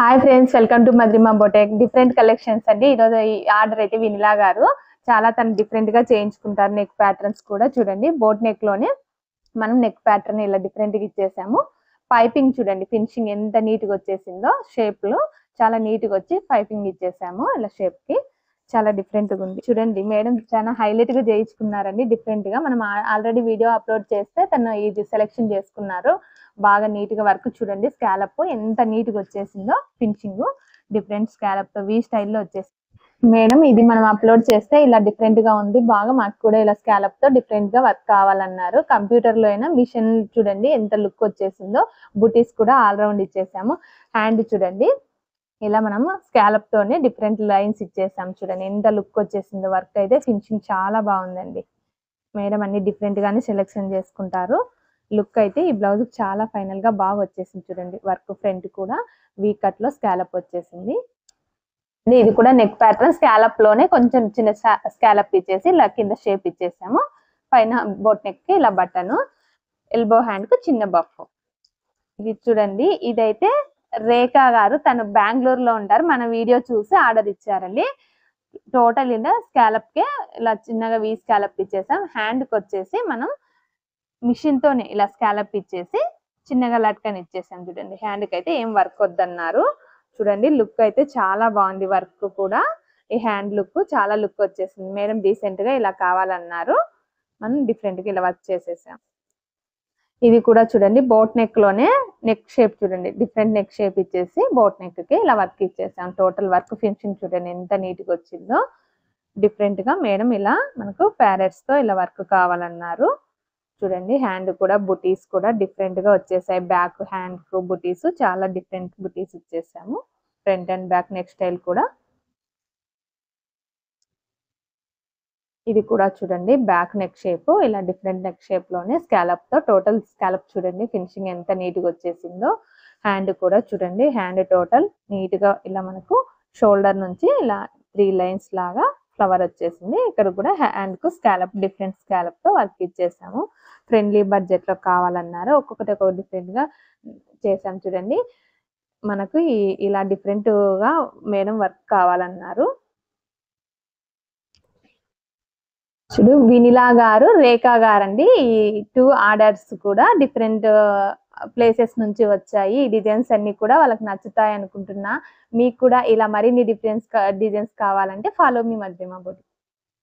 Hi friends, welcome to Madrima boutique. Different collections అండి. ఈరోజు ఈ ఆర్డర్ అయితే వినిలా గారు చాలా తను డిఫరెంట్ గా చేయించుకుంటారు. నెక్ ప్యాటర్న్స్ కూడా చూడండి, బోట్ నెక్ లోనే మనం నెక్ ప్యాటర్న్ ఇలా డిఫరెంట్ గా ఇచ్చేసాము. పైపింగ్ చూడండి, ఫినిషింగ్ ఎంత నీట్ గా వచ్చేసిందో, షేప్ లో చాలా నీట్ గా వచ్చి పైపింగ్ ఇచ్చేసాము. ఇలా షేప్ కి చాలా డిఫరెంట్ గా ఉంది చూడండి. మేడం చాలా హైలైట్ గా చేయించుకున్నారండి. డిఫరెంట్ గా మనం ఆల్రెడీ వీడియో అప్లోడ్ చేస్తే తను ఇది సెలెక్షన్ చేసుకున్నారు. బాగా నీట్ గా వర్క్ చూడండి, స్కాలప్ ఎంత నీట్ గా వచ్చేసిందో, ఫినిషింగ్ డిఫరెంట్ స్కాలప్ తో వి స్టైల్లో వచ్చేసింది. మేడం ఇది మనం అప్లోడ్ చేస్తే ఇలా డిఫరెంట్ గా ఉంది, బాగా మాకు కూడా ఇలా స్కాలప్ తో డిఫరెంట్ గా వర్క్ కావాలన్నారు. కంప్యూటర్ లో అయినా మిషన్ చూడండి ఎంత లుక్ వచ్చేసిందో. బుటీస్ కూడా ఆల్ రౌండ్ ఇచ్చేసాము. హ్యాండ్ చూడండి ఇలా మనం స్కాలప్ తోనే డిఫరెంట్ లైన్స్ ఇచ్చేసాం. చూడండి ఎంత లుక్ వచ్చేసిందో. వర్క్ అయితే ఫినిషింగ్ చాలా బాగుందండి. మేడం అన్ని డిఫరెంట్ గానే సెలెక్షన్ చేసుకుంటారు. లుక్ అయితే ఈ బ్లౌజ్ చాలా ఫైనల్ గా బాగా వచ్చేసింది చూడండి. వర్క్ ఫ్రంట్ కూడా వీ కట్ లో స్కాలప్ వచ్చేసింది. ఇది కూడా నెక్ ప్యాటర్న్ స్కాలప్ లోనే కొంచెం చిన్న స్కాలప్ ఇచ్చేసి ఇలా కింద షేప్ ఇచ్చేసాము. పైన బోట్ నెక్ కి ఇలా బటన్, ఎల్బో హ్యాండ్ కు చిన్న బఫ్. ఇది చూడండి, ఇదైతే రేఖా గారు తను బెంగళూరు లో ఉంటారు. మన వీడియో చూసి ఆర్డర్ ఇచ్చారండి. టోటల్ ఇలా స్కాలప్ కే ఇలా చిన్నగా వీ స్కాలప్ ఇచ్చేసాం. హ్యాండ్ కి వచ్చేసి మనం మిషన్ తోనే ఇలా స్కాలప్ ఇచ్చేసి చిన్నగా లట్కన్ ఇచ్చేసాం. చూడండి హ్యాండ్ కి అయితే ఏం వర్క్ వద్దన్నారు. చూడండి లుక్ అయితే చాలా బాగుంది. వర్క్ కూడా ఈ హ్యాండ్ లుక్ చాలా లుక్ వచ్చేసింది. మేడం డీసెంట్ గా ఇలా కావాలన్నారు. మనం డిఫరెంట్ గా ఇలా వర్క్ చేసేసాం. ఇది కూడా చూడండి బోట్ నెక్ లోనే నెక్ షేప్ చూడండి, డిఫరెంట్ నెక్ షేప్ ఇచ్చేసి బోట్ నెక్ కి ఇలా వర్క్ ఇచ్చేసాం. టోటల్ వర్క్ ఫినిషింగ్ చూడండి ఎంత నీట్ గా వచ్చిందో. డిఫరెంట్ గా మేడం ఇలా మనకు ప్యారెట్స్ తో ఇలా వర్క్ కావాలన్నారు. చూడండి హ్యాండ్ కూడా బుటీస్ కూడా డిఫరెంట్ గా వచ్చేసాయి. బ్యాక్ హ్యాండ్ కు బుటీస్ చాలా డిఫరెంట్ బుటీస్ ఇచ్చేసాము. Front and back neck style కూడా. ఇది కూడా చూడండి బ్యాక్ నెక్ షేప్ ఇలా డిఫరెంట్ నెక్ షేప్ లోనే స్కాలప్ తో టోటల్ స్కాలప్ చూడండి ఫినిషింగ్ ఎంత నీట్ గా వచ్చేసిందో. హ్యాండ్ కూడా చూడండి, హ్యాండ్ టోటల్ నీట్ గా ఇలా మనకు షోల్డర్ నుంచి ఇలా 3 లైన్స్ లాగా ఫ్లవర్ వచ్చేసింది. ఇక్కడ కూడా హ్యాండ్ కు స్కాలప్ డిఫరెంట్ స్కాలప్ తో వర్క్ ఇచ్చేసాము. ఫ్రెండ్లీ బడ్జెట్ లో కావాలన్నారు. ఒక్కొక్కటి ఒక్కొక్క డిఫరెంట్ గా చేసాం. చూడండి మనకు ఇలా డిఫరెంట్ గా మేడం వర్క్ కావాలన్నారు. చూడు వినిలా గారు, రేఖా గారు అండి. ఈ 2 ఆర్డర్స్ కూడా డిఫరెంట్ ప్లేసెస్ నుంచి వచ్చాయి. ఈ డిజైన్స్ అన్ని కూడా వాళ్ళకి నచ్చుతాయి అనుకుంటున్నా. మీకు కూడా ఇలా మరిన్ని డిజైన్స్ కావాలంటే ఫాలో మీ మద్రిమా బొటిక్.